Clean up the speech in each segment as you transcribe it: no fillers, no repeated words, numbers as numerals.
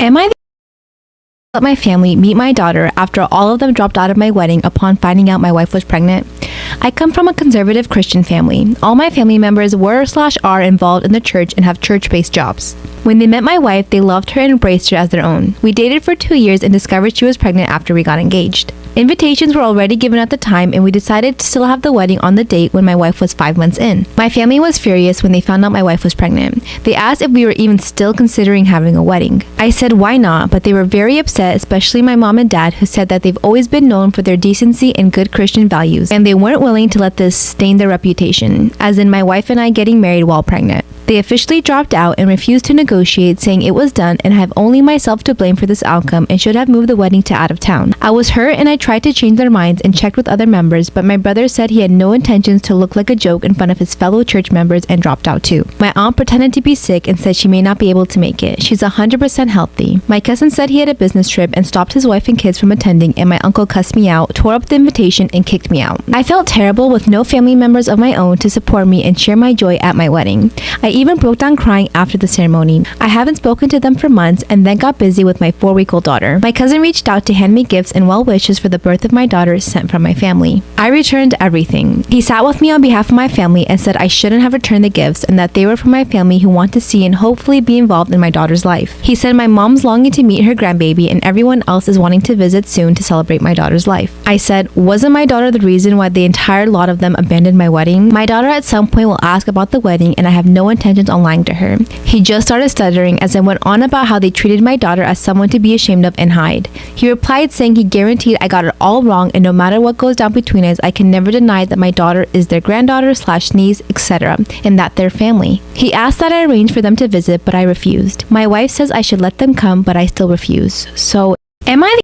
Am I let my family meet my daughter after all of them dropped out of my wedding upon finding out my wife was pregnant? I come from a conservative Christian family. All my family members were/are involved in the church and have church-based jobs. When they met my wife, they loved her and embraced her as their own. We dated for 2 years and discovered she was pregnant after we got engaged. Invitations were already given at the time, and we decided to still have the wedding on the date when my wife was 5 months in. My family was furious when they found out my wife was pregnant. They asked if we were even still considering having a wedding. I said why not, but they were very upset, especially my mom and dad, who said that they've always been known for their decency and good Christian values, and they weren't willing to let this stain their reputation, as in my wife and I getting married while pregnant. They officially dropped out and refused to negotiate, saying it was done and I have only myself to blame for this outcome and should have moved the wedding to out of town. I was hurt and I tried to change their minds and checked with other members, but my brother said he had no intentions to look like a joke in front of his fellow church members and dropped out too. My aunt pretended to be sick and said she may not be able to make it. She's 100% healthy. My cousin said he had a business trip and stopped his wife and kids from attending, and my uncle cussed me out, tore up the invitation, and kicked me out. I felt terrible with no family members of my own to support me and share my joy at my wedding. I even broke down crying after the ceremony. I haven't spoken to them for months and then got busy with my 4-week-old daughter. My cousin reached out to hand me gifts and well wishes for the birth of my daughter sent from my family. I returned everything. He sat with me on behalf of my family and said I shouldn't have returned the gifts and that they were from my family who want to see and hopefully be involved in my daughter's life. He said my mom's longing to meet her grandbaby and everyone else is wanting to visit soon to celebrate my daughter's life. I said, wasn't my daughter the reason why the entire lot of them abandoned my wedding? My daughter at some point will ask about the wedding and I have no intentions on lying to her. He just started stuttering as I went on about how they treated my daughter as someone to be ashamed of and hide. He replied saying he guaranteed I got it all wrong and no matter what goes down between us, I can never deny that my daughter is their granddaughter/niece, etc., and that they're family. He asked that I arrange for them to visit, but I refused. My wife says I should let them come, but I still refuse. So, am I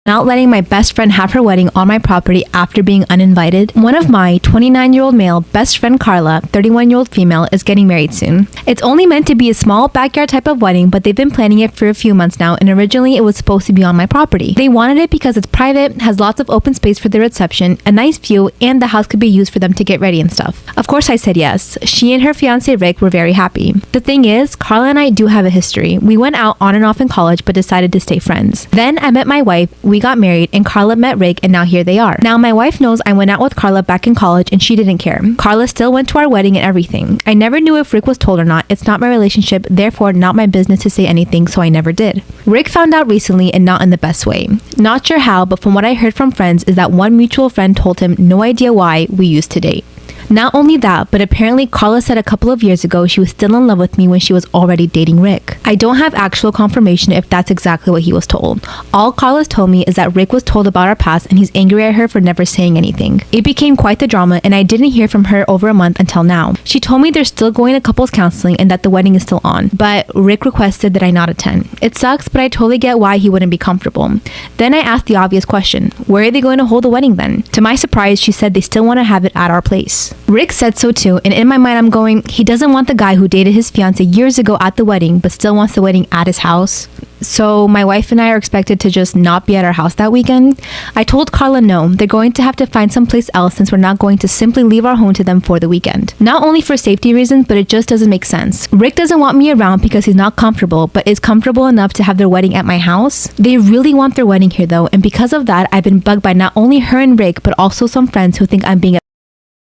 not letting my best friend have her wedding on my property after being uninvited? One of my 29-year-old male best friend Carla, 31-year-old female, is getting married soon. It's only meant to be a small backyard type of wedding, but they've been planning it for a few months now, and originally it was supposed to be on my property. They wanted it because it's private, has lots of open space for the reception, a nice view, and the house could be used for them to get ready and stuff. Of course I said yes. She and her fiance Rick were very happy. The thing is, Carla and I do have a history. We went out on and off in college but decided to stay friends. Then I met my wife, we got married, and Carla met Rick, and now here they are. Now my wife knows I went out with Carla back in college and she didn't care. Carla still went to our wedding and everything. I never knew if Rick was told or not. It's not my relationship, therefore not my business to say anything, so I never did. Rick found out recently and not in the best way. Not sure how, but from what I heard from friends is that one mutual friend told him no idea why we used to date. Not only that, but apparently Carla said a couple of years ago she was still in love with me when she was already dating Rick. I don't have actual confirmation if that's exactly what he was told. All Carla's told me is that Rick was told about our past and he's angry at her for never saying anything. It became quite the drama and I didn't hear from her over a month until now. She told me they're still going to couples counseling and that the wedding is still on, but Rick requested that I not attend. It sucks, but I totally get why he wouldn't be comfortable. Then I asked the obvious question, where are they going to hold the wedding then? To my surprise, she said they still want to have it at our place. Rick said so too, and in my mind I'm going, he doesn't want the guy who dated his fiance years ago at the wedding but still wants the wedding at his house. So my wife and I are expected to just not be at our house that weekend. I told Carla no, they're going to have to find someplace else since we're not going to simply leave our home to them for the weekend. Not only for safety reasons, but it just doesn't make sense. Rick doesn't want me around because he's not comfortable, but is comfortable enough to have their wedding at my house. They really want their wedding here though, and because of that I've been bugged by not only her and Rick but also some friends who think I'm being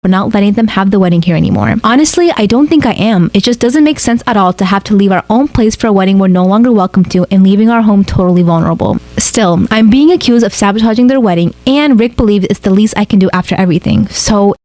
for not letting them have the wedding here anymore. Honestly, I don't think I am. It just doesn't make sense at all to have to leave our own place for a wedding we're no longer welcome to and leaving our home totally vulnerable. Still, I'm being accused of sabotaging their wedding and Rick believes it's the least I can do after everything. So,